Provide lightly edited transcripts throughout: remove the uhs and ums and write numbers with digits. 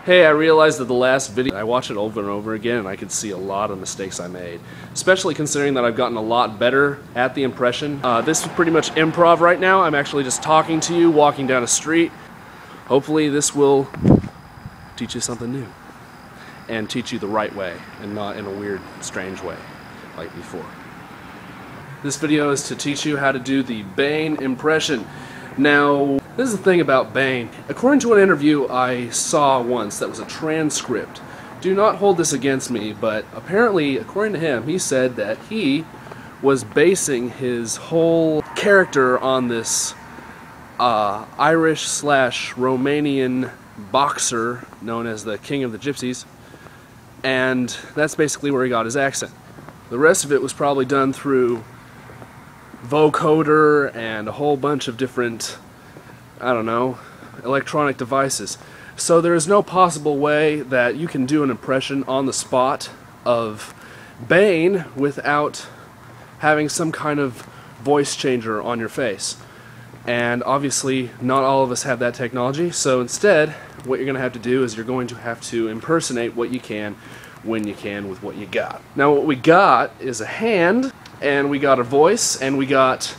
Hey, I realized that the last video, I watched it over and over again and I could see a lot of mistakes I made. Especially considering that I've gotten a lot better at the impression. This is pretty much improv right now. I'm actually just talking to you, walking down a street. Hopefully this will teach you something new. And teach you the right way, and not in a weird, strange way, like before. This video is to teach you how to do the Bane impression. Now, this is the thing about Bane. According to an interview I saw once that was a transcript, do not hold this against me, but apparently, according to him, he said that he was basing his whole character on this Irish/Romanian boxer known as the King of the Gypsies, and that's basically where he got his accent. The rest of it was probably done through vocoder and a whole bunch of different, I don't know, electronic devices. So there is no possible way that you can do an impression on the spot of Bane without having some kind of voice changer on your face. And obviously not all of us have that technology, so instead what you're going to have to do is you're going to have to impersonate what you can when you can with what you got. Now what we got is a hand, and we got a voice, and we got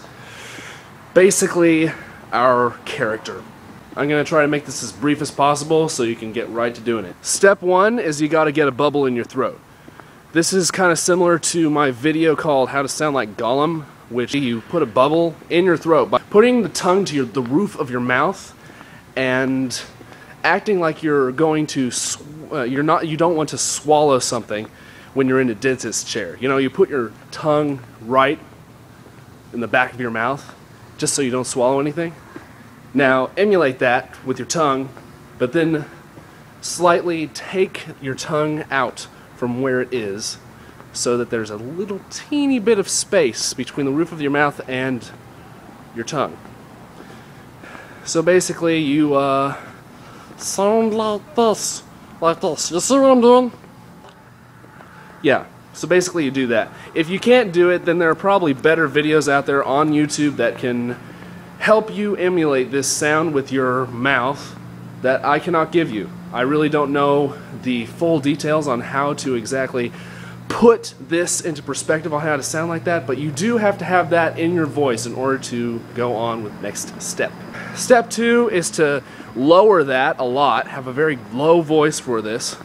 basically our character. I'm going to try to make this as brief as possible so you can get right to doing it. Step one is you got to get a bubble in your throat. This is kind of similar to my video called How to Sound Like Gollum, which you put a bubble in your throat by putting the tongue to the roof of your mouth and acting like you're going to, you don't want to swallow something when you're in a dentist's chair. You know, you put your tongue right in the back of your mouth just so you don't swallow anything. Now, emulate that with your tongue, but then slightly take your tongue out from where it is so that there's a little teeny bit of space between the roof of your mouth and your tongue. So basically, you sound like this. Like this. You see what I'm doing? Yeah, so basically you do that. If you can't do it, then there are probably better videos out there on YouTube that can help you emulate this sound with your mouth that I cannot give you. I really don't know the full details on how to exactly put this into perspective on how to sound like that, but you do have to have that in your voice in order to go on with the next step. Step two is to lower that a lot, have a very low voice for this.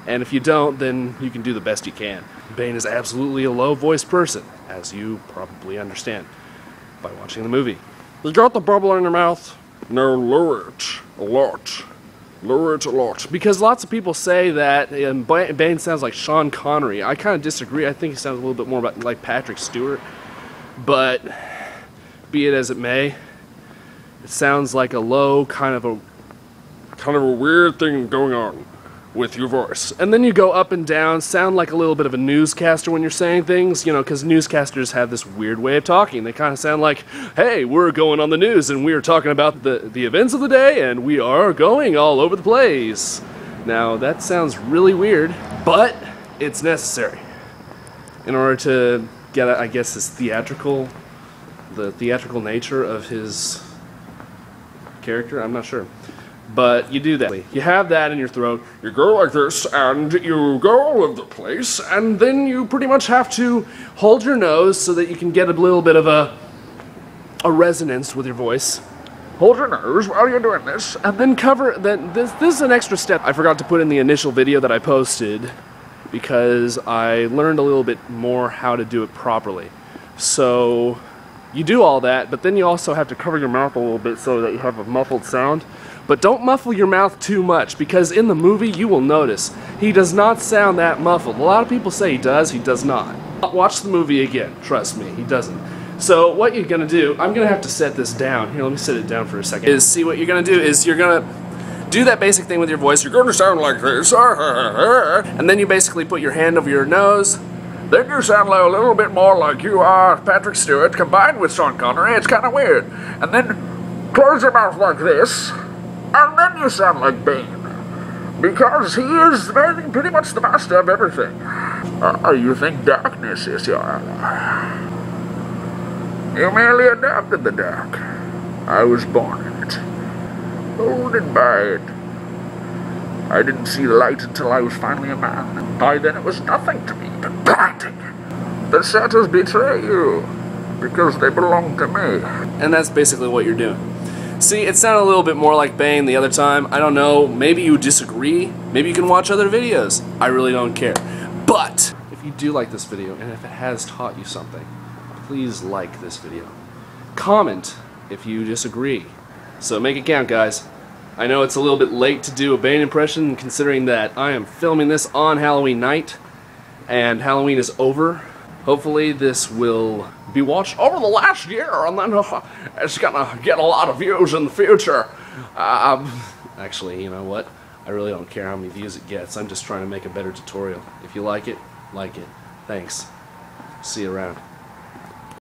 And if you don't, then you can do the best you can. Bane is absolutely a low-voiced person, as you probably understand by watching the movie. You got the bubble in your mouth? Now lower it a lot. Lower it a lot. Because lots of people say that Bane sounds like Sean Connery. I kind of disagree. I think he sounds a little bit more like Patrick Stewart. But be it as it may, it sounds like a low kind of a weird thing going on with your voice. And then you go up and down, sound like a little bit of a newscaster when you're saying things, you know, because newscasters have this weird way of talking. They kind of sound like, hey, we're going on the news and we're talking about the events of the day and we are going all over the place. Now, that sounds really weird, but it's necessary in order to get, I guess, the theatrical nature of his character. I'm not sure. But you do that. You have that in your throat, you go like this, and you go all over the place, and then you pretty much have to hold your nose so that you can get a little bit of a resonance with your voice. Hold your nose while you're doing this, and then cover, this is an extra step I forgot to put in the initial video that I posted, because I learned a little bit more how to do it properly. So, you do all that, but then you also have to cover your mouth a little bit so that you have a muffled sound. But don't muffle your mouth too much, because in the movie you will notice he does not sound that muffled. A lot of people say he does not. Watch the movie again, trust me, he doesn't. So what you're gonna do, I'm gonna have to set this down. Here, let me set it down for a second. See, what you're gonna do is you're gonna do that basic thing with your voice. You're gonna sound like this, and then you basically put your hand over your nose. Then you sound like a little bit more like you are Patrick Stewart combined with Sean Connery. It's kind of weird. And then close your mouth like this. And then you sound like Bane, because he is pretty much the master of everything. You think darkness is your ally. You merely adopted the dark. I was born in it, molded by it. I didn't see light until I was finally a man. By then it was nothing to me but blinding. The shutters betray you, because they belong to me. And that's basically what you're doing. See, it sounded a little bit more like Bane the other time. I don't know, maybe you disagree. Maybe you can watch other videos. I really don't care. But if you do like this video, and if it has taught you something, please like this video. Comment if you disagree. So make it count, guys. I know it's a little bit late to do a Bane impression, considering that I am filming this on Halloween night, and Halloween is over. Hopefully this will be watched over the last year, and then it's gonna get a lot of views in the future. Actually, you know what? I really don't care how many views it gets. I'm just trying to make a better tutorial. If you like it, like it. Thanks. See you around.